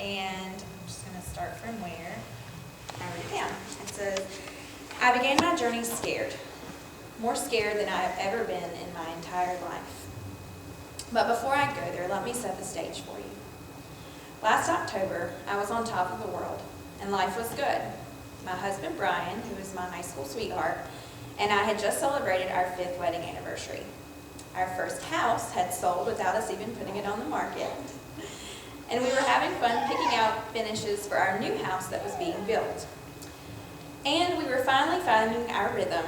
and I'm just going to start from where I wrote it down. It says, I began my journey scared, more scared than I have ever been in my entire life. But before I go there, let me set the stage for you. Last October, I was on top of the world, and life was good. My husband, Brian, who was my high school sweetheart, and I had just celebrated our 5th wedding anniversary. Our first house had sold without us even putting it on the market. And we were having fun picking out finishes for our new house that was being built. And we were finally finding our rhythm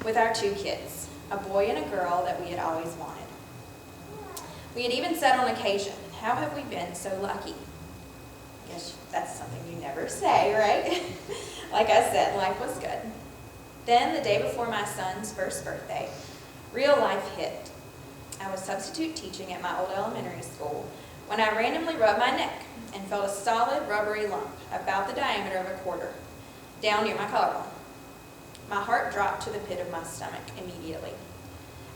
with our 2 kids, a boy and a girl that we had always wanted. We had even said on occasion, how have we been so lucky? I guess that's something you never say, right? Like I said, life was good. Then, the day before my son's first birthday, real life hit. I was substitute teaching at my old elementary school when I randomly rubbed my neck and felt a solid rubbery lump about the diameter of a quarter down near my collarbone. My heart dropped to the pit of my stomach immediately,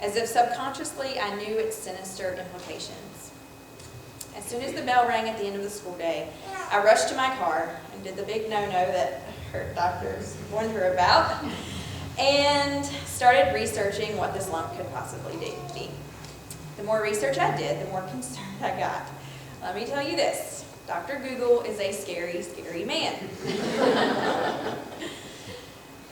as if subconsciously I knew its sinister implications. As soon as the bell rang at the end of the school day, I rushed to my car and did the big no-no that her doctors warned her about, and started researching what this lump could possibly be. The more research I did, the more concerned I got. Let me tell you this, Dr. Google is a scary, scary man.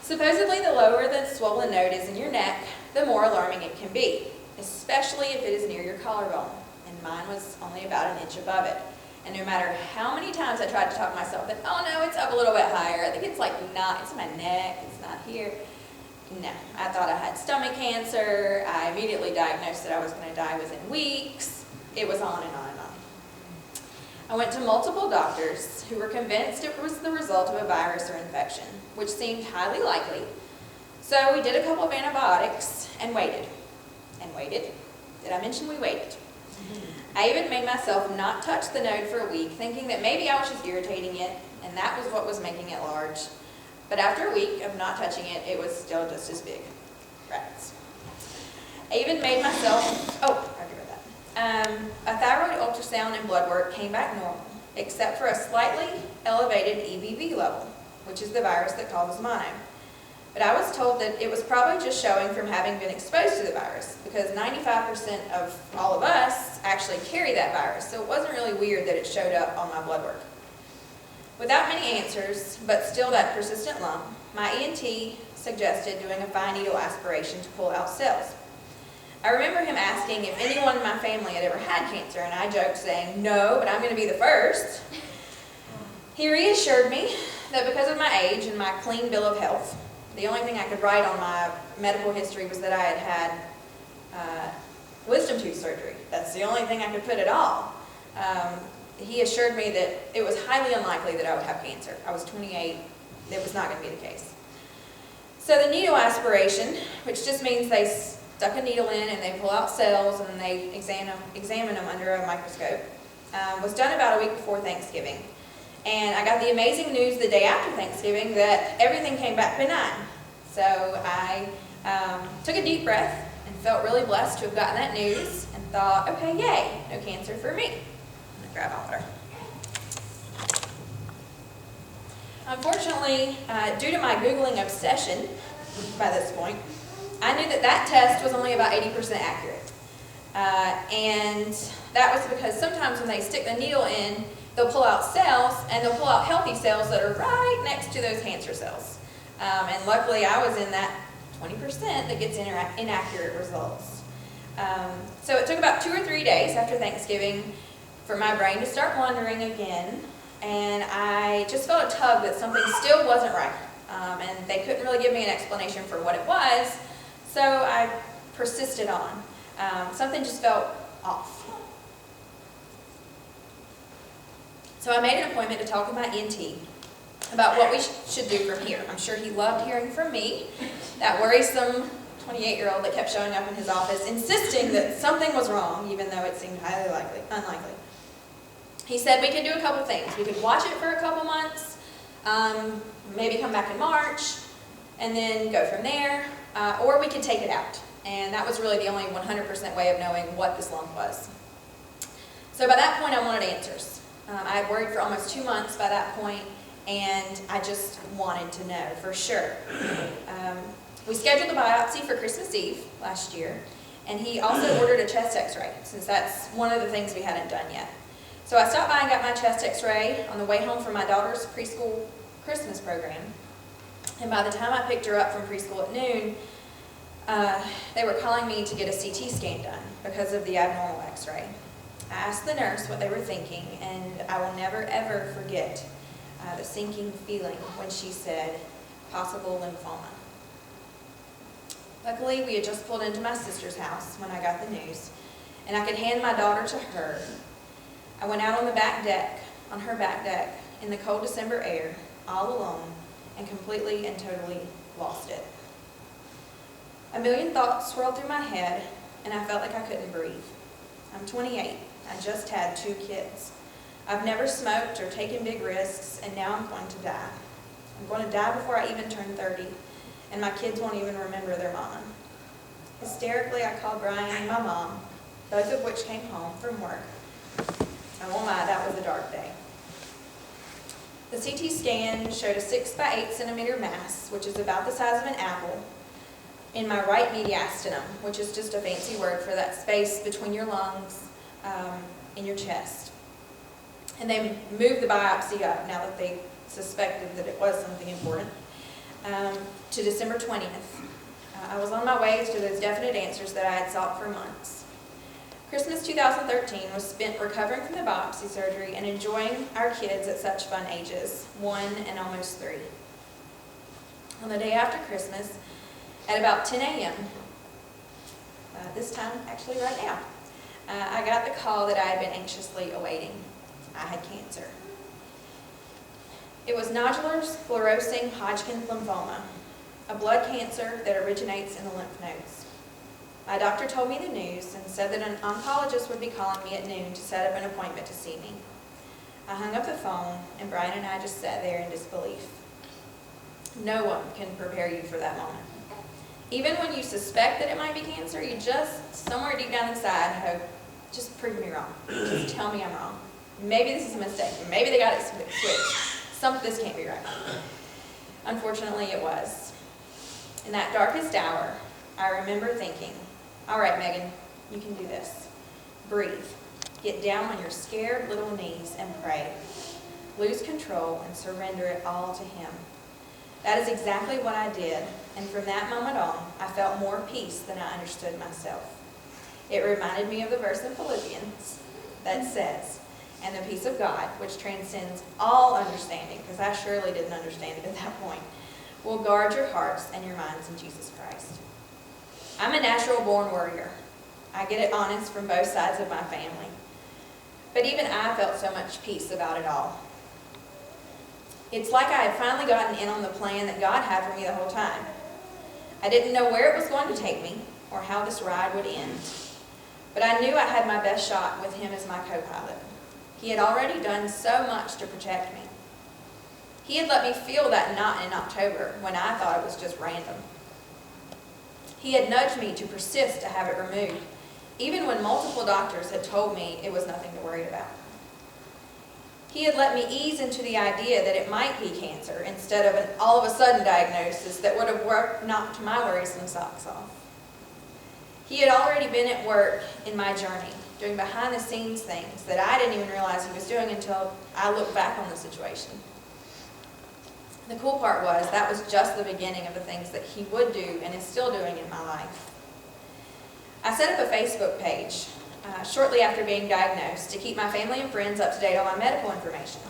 Supposedly, the lower the swollen node is in your neck, the more alarming it can be, especially if it is near your collarbone, and mine was only about an inch above it. And no matter how many times I tried to talk myself that, oh no, it's up a little bit higher, I think it's like not, it's in my neck, it's not here. No, I thought I had stomach cancer. I immediately diagnosed that I was going to die within weeks. It was on and on and on. I went to multiple doctors who were convinced it was the result of a virus or infection, which seemed highly likely. So we did a couple of antibiotics and waited. And waited. Did I mention we waited? I even made myself not touch the node for a week, thinking that maybe I was just irritating it, and that was what was making it large. But after a week of not touching it, it was still just as big. Rats. I even made myself, I already read that. A thyroid ultrasound and blood work came back normal, except for a slightly elevated EBV level, which is the virus that causes mono. But I was told that it was probably just showing from having been exposed to the virus, because 95% of all of us actually carry that virus, so it wasn't really weird that it showed up on my blood work. Without many answers, but still that persistent lump, my ENT suggested doing a fine needle aspiration to pull out cells. I remember him asking if anyone in my family had ever had cancer, and I joked saying, no, but I'm going to be the first. He reassured me that because of my age and my clean bill of health, the only thing I could write on my medical history was that I had had wisdom tooth surgery. That's the only thing I could put at all. He assured me that it was highly unlikely that I would have cancer. I was 28. That was not going to be the case. So the needle aspiration, which just means they stuck a needle in and they pull out cells and they examine them under a microscope, was done about a week before Thanksgiving. And I got the amazing news the day after Thanksgiving that everything came back benign. So I took a deep breath and felt really blessed to have gotten that news and thought, okay, yay, no cancer for me. Grab my water. Unfortunately, due to my Googling obsession by this point, I knew that that test was only about 80% accurate. And that was because sometimes when they stick the needle in, they'll pull out cells, and they'll pull out healthy cells that are right next to those cancer cells. And luckily, I was in that 20% that gets inaccurate results. So it took about 2 or 3 days after Thanksgiving for my brain to start wandering again, and I just felt a tug that something still wasn't right, and they couldn't really give me an explanation for what it was, so I persisted on. Something just felt off. So I made an appointment to talk with my ENT about what we should do from here. I'm sure he loved hearing from me, that worrisome 28-year-old that kept showing up in his office, insisting that something was wrong, even though it seemed highly unlikely. He said we could do a couple things. We could watch it for a couple months, maybe come back in March, and then go from there, or we could take it out. And that was really the only 100% way of knowing what this lump was. So by that point, I wanted answers. I had worried for almost 2 months by that point, and I just wanted to know for sure. We scheduled a biopsy for Christmas Eve last year, and he also ordered a chest x-ray, since that's one of the things we hadn't done yet. So I stopped by and got my chest x-ray on the way home from my daughter's preschool Christmas program. And by the time I picked her up from preschool at noon, they were calling me to get a CT scan done because of the abnormal x-ray. I asked the nurse what they were thinking, and I will never ever forget the sinking feeling when she said, possible lymphoma. Luckily, we had just pulled into my sister's house when I got the news, and I could hand my daughter to her. I went out on the back deck, on her back deck, in the cold December air, all alone, and completely and totally lost it. A million thoughts swirled through my head, and I felt like I couldn't breathe. I'm 28. I just had 2 kids. I've never smoked or taken big risks, and now I'm going to die. I'm going to die before I even turn 30, and my kids won't even remember their mama. Hysterically, I called Brian and my mom, both of which came home from work. I won't lie, that was a dark day. The CT scan showed a 6 by 8 centimeter mass, which is about the size of an apple, in my right mediastinum, which is just a fancy word for that space between your lungs and your chest. And they moved the biopsy up, now that they suspected that it was something important, to December 20th. I was on my way to those definite answers that I had sought for months. Christmas 2013 was spent recovering from the biopsy surgery and enjoying our kids at such fun ages, 1 and almost 3. On the day after Christmas, at about 10 a.m., this time actually right now, I got the call that I had been anxiously awaiting. I had cancer. It was nodular sclerosing Hodgkin lymphoma, a blood cancer that originates in the lymph nodes. My doctor told me the news and said that an oncologist would be calling me at noon to set up an appointment to see me. I hung up the phone, and Brian and I just sat there in disbelief. No one can prepare you for that moment. Even when you suspect that it might be cancer, you just, somewhere deep down inside, hope, just prove me wrong. Just tell me I'm wrong. Maybe this is a mistake. Maybe they got it switched. This can't be right. Unfortunately, it was. In that darkest hour, I remember thinking, all right, Megan, you can do this. Breathe. Get down on your scared little knees and pray. Lose control and surrender it all to Him. That is exactly what I did, and from that moment on, I felt more peace than I understood myself. It reminded me of the verse in Philippians that says, and the peace of God, which transcends all understanding, because I surely didn't understand it at that point, will guard your hearts and your minds in Jesus Christ. I'm a natural-born warrior. I get it honest from both sides of my family. But even I felt so much peace about it all. It's like I had finally gotten in on the plan that God had for me the whole time. I didn't know where it was going to take me or how this ride would end. But I knew I had my best shot with Him as my co-pilot. He had already done so much to protect me. He had let me feel that knot in October when I thought it was just random. He had nudged me to persist to have it removed, even when multiple doctors had told me it was nothing to worry about. He had let me ease into the idea that it might be cancer instead of an all-of-a-sudden diagnosis that would have knocked my worrisome socks off. He had already been at work in my journey, doing behind-the-scenes things that I didn't even realize He was doing until I looked back on the situation. The cool part was that was just the beginning of the things that He would do and is still doing in my life. I set up a Facebook page shortly after being diagnosed to keep my family and friends up to date on my medical information.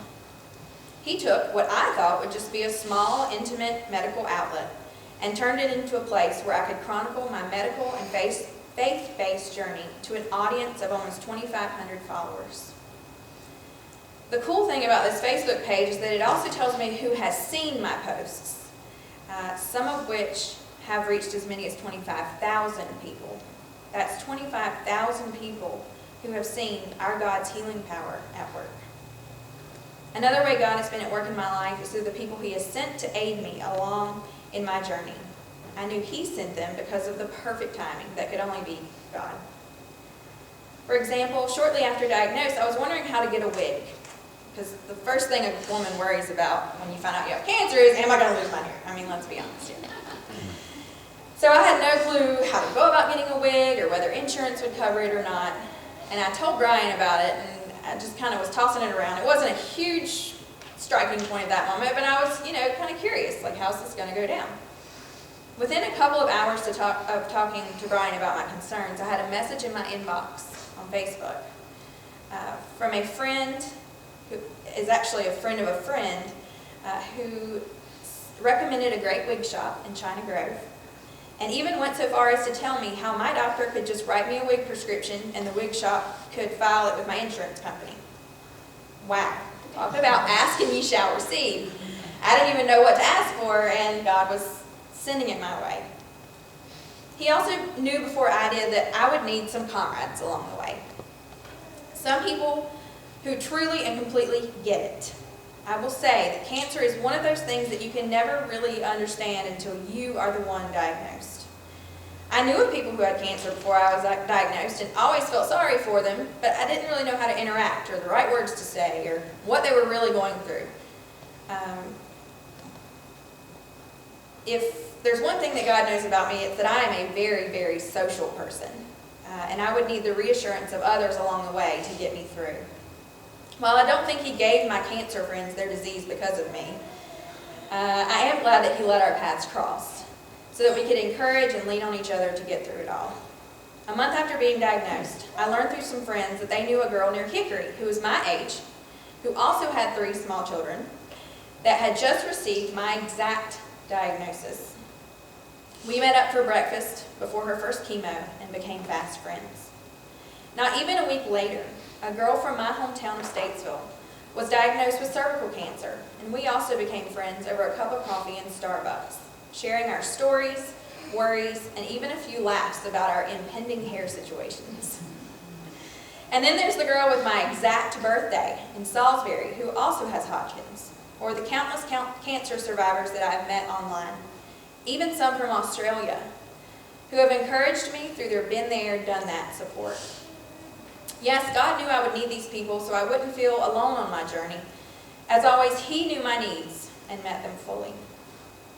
He took what I thought would just be a small, intimate medical outlet and turned it into a place where I could chronicle my medical and faith-based journey to an audience of almost 2,500 followers. The cool thing about this Facebook page is that it also tells me who has seen my posts, some of which have reached as many as 25,000 people. That's 25,000 people who have seen our God's healing power at work. Another way God has been at work in my life is through the people He has sent to aid me along in my journey. I knew He sent them because of the perfect timing that could only be God. For example, shortly after diagnosed, I was wondering how to get a wig. Because the first thing a woman worries about when you find out you have cancer is, am I going to lose my hair? I mean, let's be honest here. So I had no clue how to go about getting a wig or whether insurance would cover it or not. And I told Brian about it, and I just kind of was tossing it around. It wasn't a huge striking point at that moment, but I was, kind of curious, like, how's this going to go down? Within a couple of hours of talking to Brian about my concerns, I had a message in my inbox on Facebook from a friend who is actually a friend of a friend who recommended a great wig shop in China Grove, and even went so far as to tell me how my doctor could just write me a wig prescription and the wig shop could file it with my insurance company. Wow. Talk about ask and ye shall receive. I didn't even know what to ask for, and God was sending it my way. He also knew before I did that I would need some comrades along the way. Some people who truly and completely get it. I will say that cancer is one of those things that you can never really understand until you are the one diagnosed. I knew of people who had cancer before I was diagnosed and always felt sorry for them, but I didn't really know how to interact or the right words to say or what they were really going through. If there's one thing that God knows about me, it's that I am a very, very social person, and I would need the reassurance of others along the way to get me through. While I don't think He gave my cancer friends their disease because of me, I am glad that He let our paths cross so that we could encourage and lean on each other to get through it all. A month after being diagnosed, I learned through some friends that they knew a girl near Hickory who was my age, who also had 3 small children, that had just received my exact diagnosis. We met up for breakfast before her first chemo and became fast friends. Not even a week later, a girl from my hometown of Statesville was diagnosed with cervical cancer, and we also became friends over a cup of coffee in Starbucks, sharing our stories, worries, and even a few laughs about our impending hair situations. And then there's the girl with my exact birthday in Salisbury who also has Hodgkin's, or the countless cancer survivors that I've met online, even some from Australia, who have encouraged me through their been there, done that support. Yes, God knew I would need these people so I wouldn't feel alone on my journey. As always, He knew my needs and met them fully.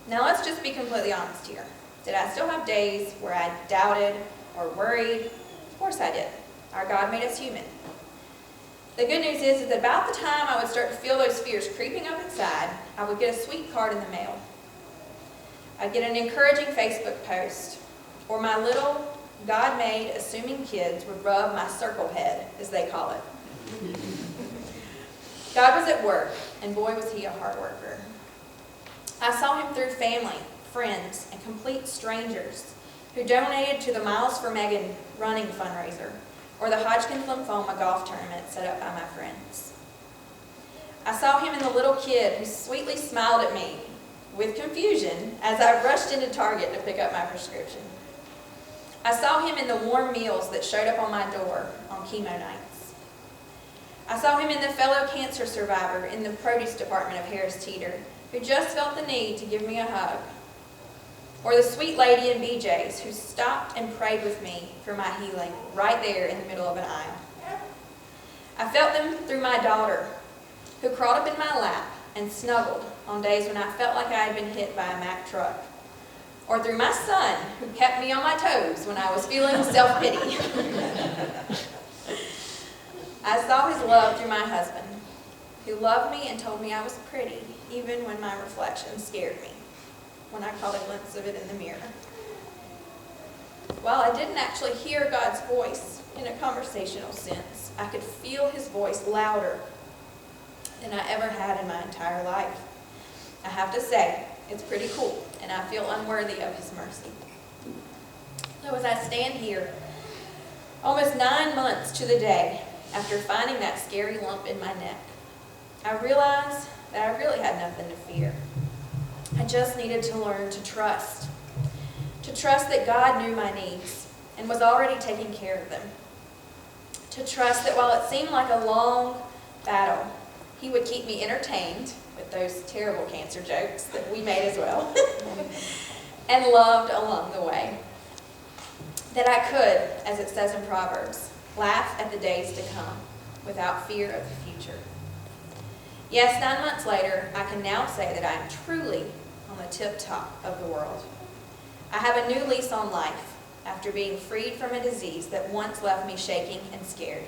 Now let's just be completely honest here. Did I still have days where I doubted or worried? Of course I did. Our God made us human. The good news is that about the time I would start to feel those fears creeping up inside, I would get a sweet card in the mail. I'd get an encouraging Facebook post, or my little God-made assuming kids would rub my circle head, as they call it. God was at work, and boy was He a hard worker. I saw Him through family, friends, and complete strangers who donated to the Miles for Megan running fundraiser or the Hodgkin Lymphoma golf tournament set up by my friends. I saw Him in the little kid who sweetly smiled at me with confusion as I rushed into Target to pick up my prescription. I saw Him in the warm meals that showed up on my door on chemo nights. I saw Him in the fellow cancer survivor in the produce department of Harris Teeter who just felt the need to give me a hug. Or the sweet lady in BJ's who stopped and prayed with me for my healing right there in the middle of an aisle. I felt them through my daughter who crawled up in my lap and snuggled on days when I felt like I had been hit by a Mack truck. Or through my son who kept me on my toes when I was feeling self-pity. I saw His love through my husband who loved me and told me I was pretty even when my reflection scared me, when I caught a glimpse of it in the mirror. While I didn't actually hear God's voice in a conversational sense, I could feel His voice louder than I ever had in my entire life. I have to say, it's pretty cool, and I feel unworthy of His mercy. So as I stand here, almost 9 months to the day after finding that scary lump in my neck, I realized that I really had nothing to fear. I just needed to learn to trust that God knew my needs and was already taking care of them. To trust that while it seemed like a long battle, He would keep me entertained with those terrible cancer jokes that we made as well, and loved along the way. That I could, as it says in Proverbs, laugh at the days to come without fear of the future. Yes, 9 months later, I can now say that I am truly on the tip top of the world. I have a new lease on life after being freed from a disease that once left me shaking and scared.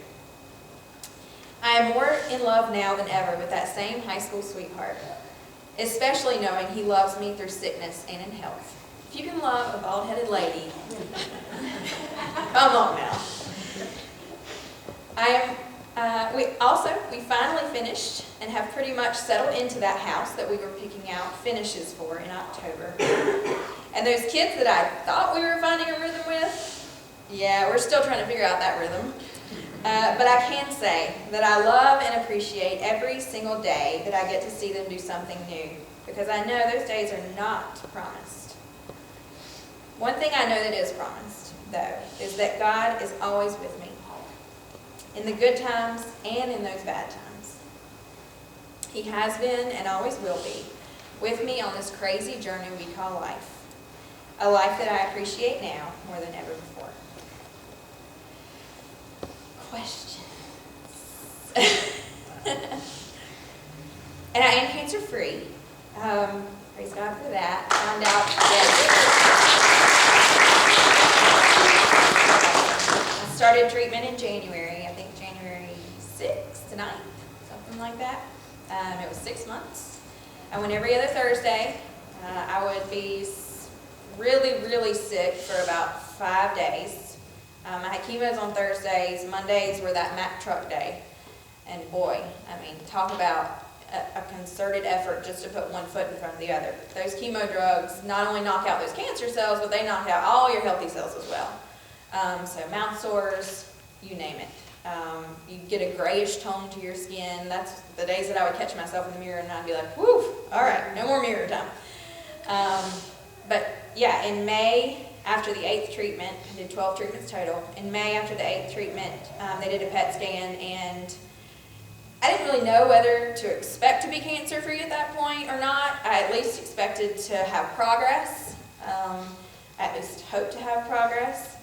I am more in love now than ever with that same high school sweetheart, especially knowing he loves me through sickness and in health. If you can love a bald-headed lady, come on now. We finally finished and have pretty much settled into that house that we were picking out finishes for in October. And those kids that I thought we were finding a rhythm with, yeah, we're still trying to figure out that rhythm. But I can say that I love and appreciate every single day that I get to see them do something new, because I know those days are not promised. One thing I know that is promised, though, is that God is always with me, in the good times and in those bad times. He has been and always will be with me on this crazy journey we call life, a life that I appreciate now more than ever before. Questions? And I am cancer-free. Praise God for that. Found out I started treatment in January, I think January 6th to 9th, something like that. It was 6 months. I went every other Thursday. I would be really, really sick for about 5 days. I had chemos on Thursdays. Mondays were that Mack truck day. And boy, I mean, talk about a concerted effort just to put one foot in front of the other. Those chemo drugs not only knock out those cancer cells, but they knock out all your healthy cells as well. So mouth sores, you name it. You get a grayish tone to your skin. That's the days that I would catch myself in the mirror and I'd be like, whew, all right, no more mirror time. But yeah, in May, after the 8th treatment, I did 12 treatments total. In May, after the 8th treatment, they did a PET scan, and I didn't really know whether to expect to be cancer-free at that point or not. I at least expected to have progress, at least hoped to have progress.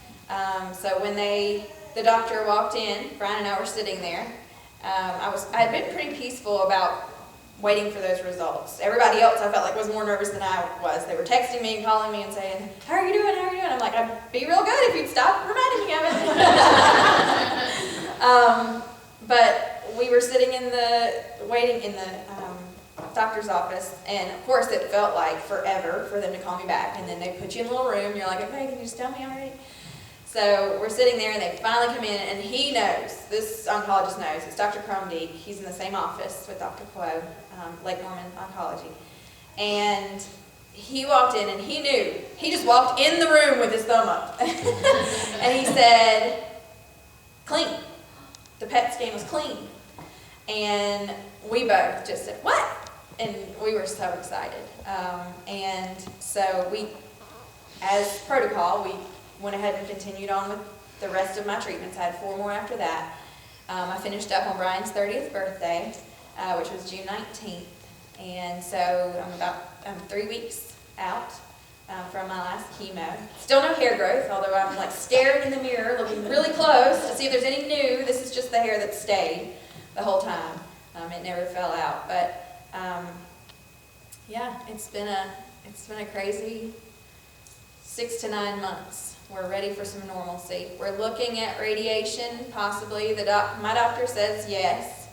So when the doctor walked in, Brian and I were sitting there, I had been pretty peaceful about waiting for those results. Everybody else, I felt like, was more nervous than I was. They were texting me and calling me and saying, how are you doing, how are you doing? I'm like, I'd be real good if you'd stop reminding me of it. But we were sitting waiting in the doctor's office, and of course it felt like forever for them to call me back, and then they put you in a little room, and you're like, okay, can you just tell me already? So we're sitting there, and they finally come in, and he knows, this oncologist knows, it's Dr. Cromdeek. He's in the same office with Dr. Quo, Lake Norman Oncology. And he walked in, and he knew. He just walked in the room with his thumb up. And he said, clean. The PET scan was clean. And we both just said, what? And we were so excited. And so we, as protocol, we went ahead and continued on with the rest of my treatments. I had 4 more after that. I finished up on Brian's 30th birthday, which was June 19th. And so I'm 3 weeks out from my last chemo. Still no hair growth, although I'm like staring in the mirror, looking really close to see if there's any new. This is just the hair that stayed the whole time. It never fell out. But yeah, it's been a crazy 6 to 9 months. We're ready for some normalcy. We're looking at radiation, possibly. My doctor says yes.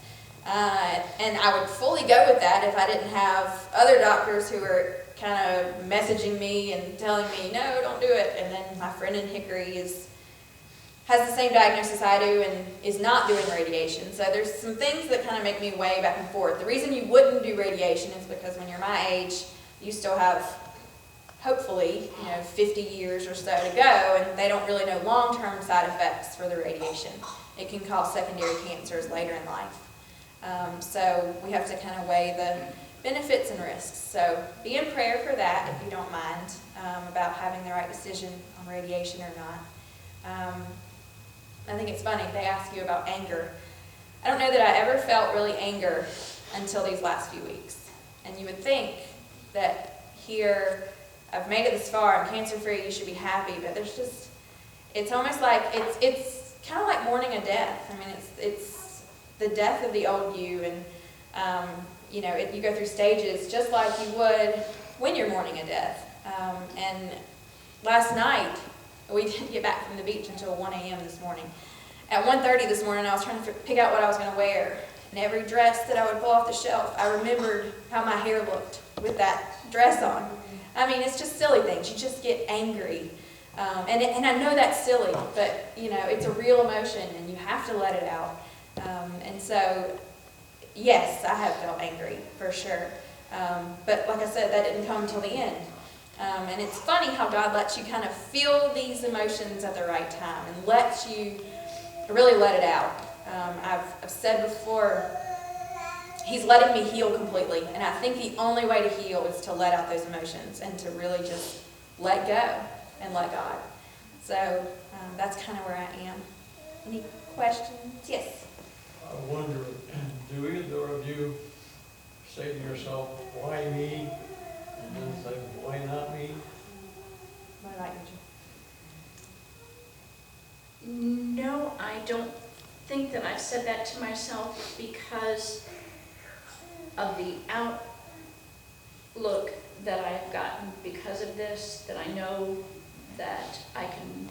And I would fully go with that if I didn't have other doctors who were kind of messaging me and telling me, no, don't do it. And then my friend in Hickory has the same diagnosis I do and is not doing radiation. So there's some things that kind of make me weigh back and forth. The reason you wouldn't do radiation is because when you're my age, you still have, hopefully, 50 years or so to go, and they don't really know long-term side effects for the radiation. It can cause secondary cancers later in life. So we have to kind of weigh the benefits and risks. So be in prayer for that if you don't mind, about having the right decision on radiation or not. I think it's funny, they ask you about anger. I don't know that I ever felt really anger until these last few weeks. And you would think that here, I've made it this far, I'm cancer-free, you should be happy, but there's just, it's almost like, it's kind of like mourning a death. I mean, it's the death of the old you, and You go through stages just like you would when you're mourning a death. And last night, we didn't get back from the beach until 1 a.m. this morning. At 1:30 this morning, I was trying to pick out what I was going to wear. And every dress that I would pull off the shelf, I remembered how my hair looked with that dress on. I mean, it's just silly things. You just get angry. And I know that's silly, but, it's a real emotion, and you have to let it out. And so, yes, I have felt angry, for sure. But like I said, that didn't come until the end. And it's funny how God lets you kind of feel these emotions at the right time and lets you really let it out. I've said before, He's letting me heal completely. And I think the only way to heal is to let out those emotions and to really just let go and let God. So that's kind of where I am. Any questions? Yes? I wonder, do either of you say to yourself, why me? And then say, why not me? What about you? No, I don't think that I've said that to myself because of the outlook that I've gotten because of this, that I know that I can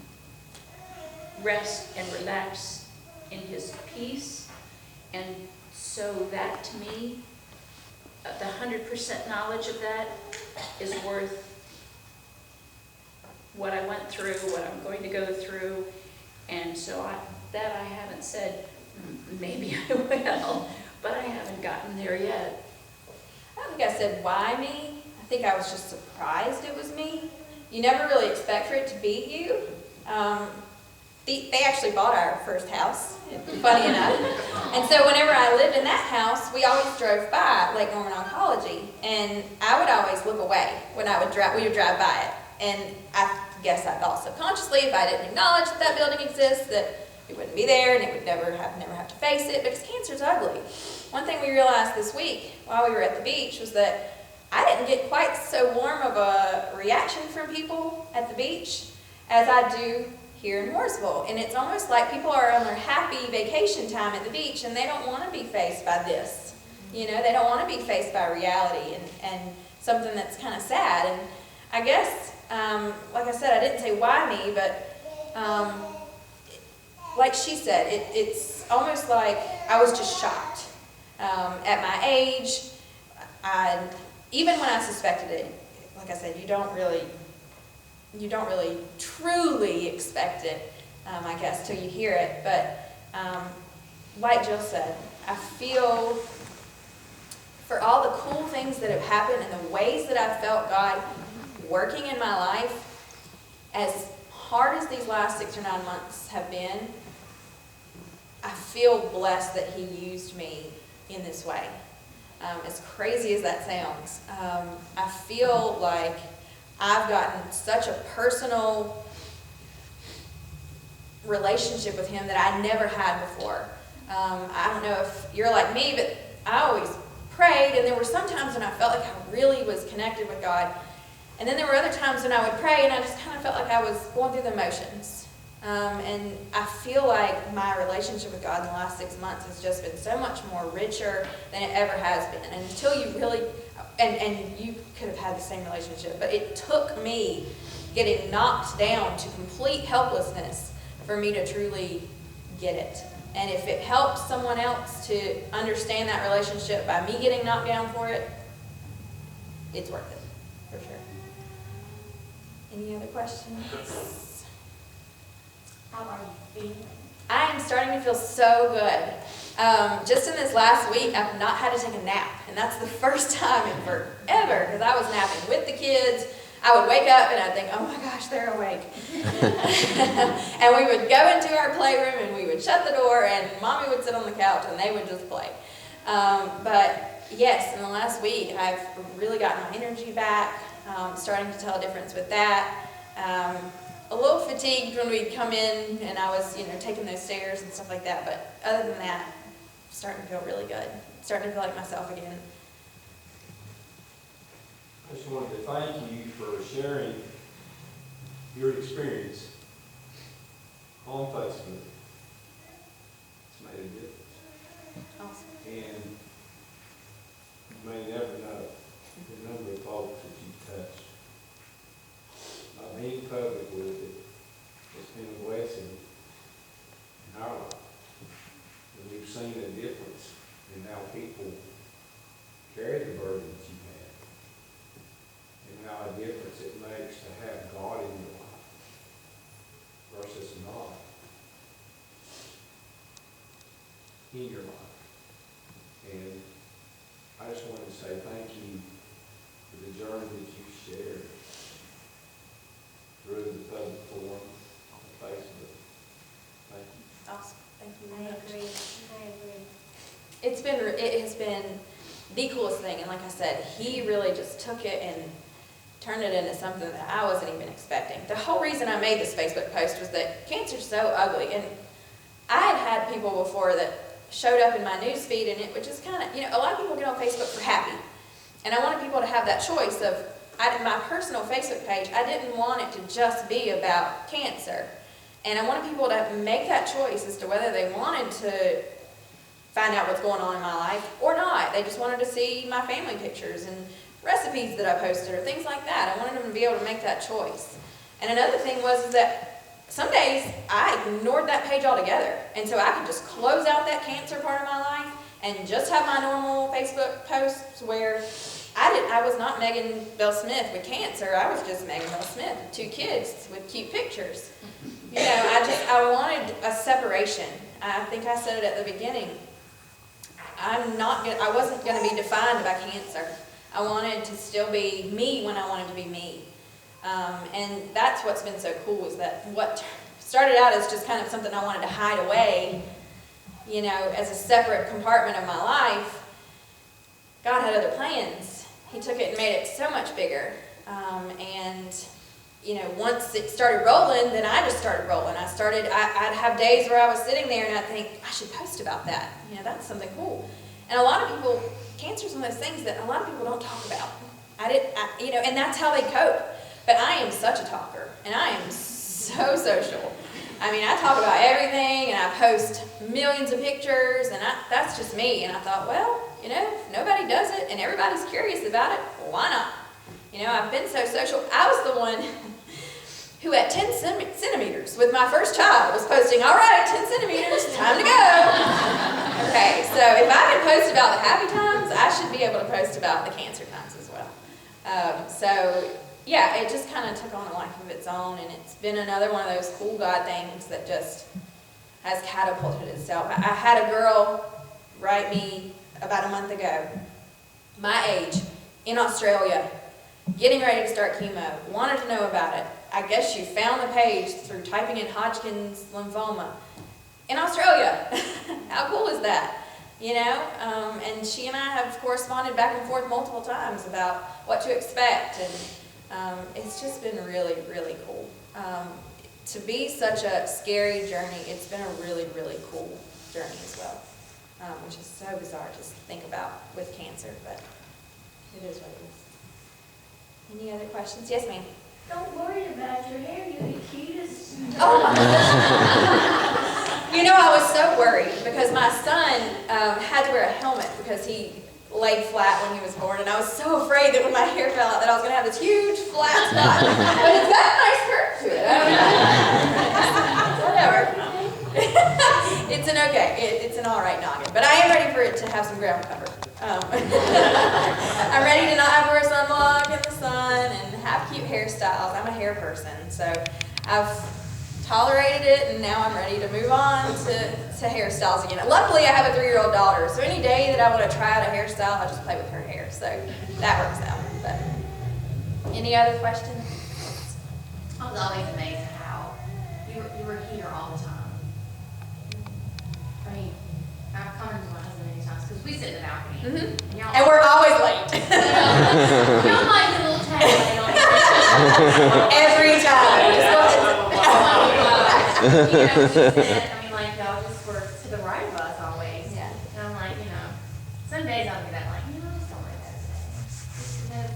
rest and relax in His peace. And so that to me, the 100% knowledge of that is worth what I went through, what I'm going to go through. And so I haven't said, maybe I will, but I haven't gotten there yet. I don't think I said why me. I think I was just surprised it was me. You never really expect for it to be you. They actually bought our first house, funny enough. And so whenever I lived in that house, we always drove by Lake Norman Oncology, and I would always look away when we would drive by it. And I guess I thought subconsciously, if I didn't acknowledge that that building exists, that it wouldn't be there, and it would never have to face it, because cancer's ugly. One thing we realized this week while we were at the beach was that I didn't get quite so warm of a reaction from people at the beach as I do here in Mooresville. And it's almost like people are on their happy vacation time at the beach, and they don't want to be faced by this. They don't want to be faced by reality and something that's kind of sad. And I guess, like I said, I didn't say why me, but like she said, it's almost like I was just shocked. At my age, even when I suspected it, like I said, you don't really truly expect it, I guess, till you hear it. But like Jill said, I feel for all the cool things that have happened and the ways that I've felt God working in my life, as hard as these last 6 or 9 months have been, I feel blessed that He used me in this way. As crazy as that sounds, I feel like I've gotten such a personal relationship with Him that I never had before. I don't know if you're like me, but I always prayed, and there were some times when I felt like I really was connected with God. And then there were other times when I would pray, and I just kind of felt like I was going through the motions. And I feel like my relationship with God in the last 6 months has just been so much more richer than it ever has been. And until you really, and you could have had the same relationship, but it took me getting knocked down to complete helplessness for me to truly get it. And if it helps someone else to understand that relationship by me getting knocked down for it, it's worth it, for sure. Any other questions? How are you feeling? I am starting to feel so good. Just in this last week, I've not had to take a nap, and that's the first time in forever, because I was napping with the kids. I would wake up and I'd think, oh my gosh, they're awake. And we would go into our playroom and we would shut the door, and Mommy would sit on the couch and they would just play. But yes, in the last week, I've really gotten my energy back, starting to tell a difference with that. A little fatigued when we'd come in and I was, taking those stairs and stuff like that. But other than that, I'm starting to feel really good. Starting to feel like myself again. I just wanted to thank you for sharing your experience on Facebook. It's made a difference. Awesome. And in your life. And I just wanted to say thank you for the journey that you shared through the public forum on Facebook. Thank you. Awesome. Thank you I very much. agree, I agree. It has been the coolest thing, and like I said, he really just took it and turned it into something that I wasn't even expecting. The whole reason I made this Facebook post was that cancer's so ugly, and I had had people before that showed up in my news feed, and it would just kind of, a lot of people get on Facebook for happy, and I wanted people to have that choice of, my personal Facebook page, I didn't want it to just be about cancer, and I wanted people to make that choice as to whether they wanted to find out what's going on in my life or not. They just wanted to see my family pictures and recipes that I posted or things like that. I wanted them to be able to make that choice. And another thing was that some days I ignored that page altogether. And so I could just close out that cancer part of my life and just have my normal Facebook posts where I was not Megan Bell Smith with cancer. I was just Megan Bell Smith with 2 kids with cute pictures. I wanted a separation. I think I said it at the beginning. I wasn't going to be defined by cancer. I wanted to still be me when I wanted to be me. And that's what's been so cool, is that what started out as just kind of something I wanted to hide away, as a separate compartment of my life, God had other plans. He took it and made it so much bigger. Once it started rolling, then I just started rolling. I'd have days where I was sitting there and I'd think, I should post about that. That's something cool. And a lot of people, cancer is one of those things that a lot of people don't talk about. And that's how they cope. But I am such a talker, and I am so social. I talk about everything, and I post millions of pictures, and that's just me. And I thought, well, if nobody does it and everybody's curious about it, why not? I've been so social. I was the one who at 10 centimeters with my first child was posting, all right, 10 centimeters, time to go. Okay, so if I can post about the happy times, I should be able to post about the cancer times as well. Yeah, it just kind of took on a life of its own, and it's been another one of those cool God things that just has catapulted itself. I had a girl write me about a month ago, my age, in Australia, getting ready to start chemo, wanted to know about it. I guess she found the page through typing in Hodgkin's lymphoma in Australia. How cool is that? And she and I have corresponded back and forth multiple times about what to expect, and it's just been really, really cool. To be such a scary journey, it's been a really, really cool journey as well, which is so bizarre to think about with cancer, but it is what it is. Any other questions? Yes, ma'am. Don't worry about your hair, you're the cutest. Oh my gosh. I was so worried because my son had to wear a helmet because he laid flat when he was born, and I was so afraid that when my hair fell out that I was going to have this huge flat spot. But it's got a nice curve to it. Whatever. It's an okay. It's an all right noggin. But I am ready for it to have some ground cover. I'm ready to not have to wear sunblock in the sun and have cute hairstyles. I'm a hair person, so I've tolerated it, and now I'm ready to move on to hairstyles again. Luckily, I have a 3-year-old daughter, so any day that I want to try out a hairstyle, I just play with her hair, so that works out. But any other questions? I was always amazed how you were here all the time. I've come to my husband many times because we sit in the balcony. Mm-hmm. And, And we're always late. y'all might get a little tag on Every time. Y'all just were to the right of us always. Yeah. And I'm like, some days I'll be that I just don't like that today.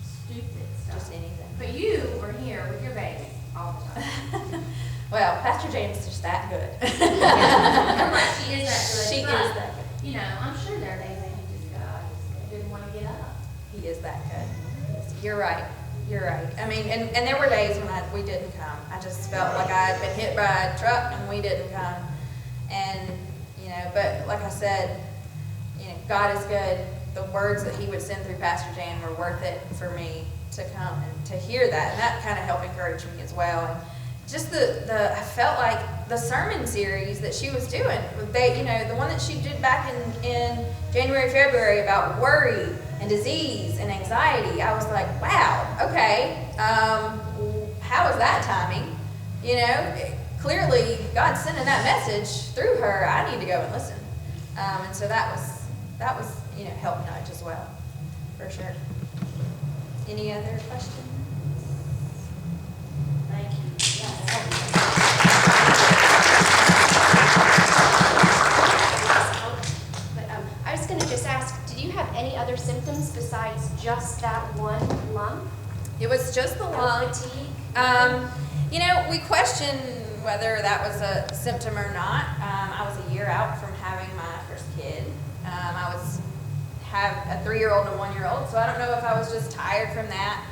Just stupid stuff. Just anything. But you were here with your baby all the time. Well, Pastor James is just that good. I'm like, she is that good. She is but, that good. I'm sure there are days that he just didn't want to get up. He is that good. You're right. You're right. And there were days when we didn't come. I just felt like I had been hit by a truck and we didn't come. And, but like I said, God is good. The words that he would send through Pastor Jan were worth it for me to come and to hear that. And that kind of helped encourage me as well. And just I felt like the sermon series that she was doing, the one that she did back in January, February about worry and disease and anxiety. I was like, wow, okay, how is that timing? Clearly God's sending that message through her. I need to go and listen. And so that was help nudge as well, for sure. Any other questions? Thank you. But I was going to just ask, did you have any other symptoms besides just that one lump? It was just the lung. Fatigue? We questioned whether that was a symptom or not. I was a year out from having my first kid. I have a 3-year-old and a 1-year-old, so I don't know if I was just tired from that.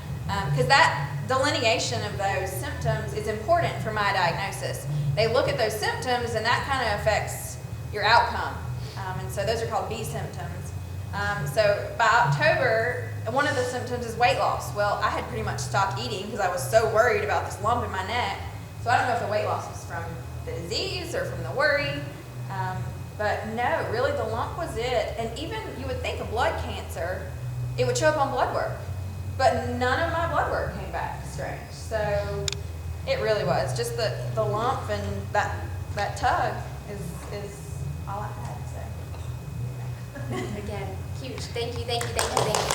Because that delineation of those symptoms is important for my diagnosis. They look at those symptoms, and that kind of affects your outcome. And so those are called B symptoms. So by October, one of the symptoms is weight loss. Well, I had pretty much stopped eating because I was so worried about this lump in my neck. So I don't know if the weight loss was from the disease or from the worry. But no, really the lump was it. And even you would think a blood cancer, it would show up on blood work. But none of my blood work came back strange. So it really was. Just the lump and that tug is all I had. So. Again, huge. Thank you, thank you, thank you, thank you.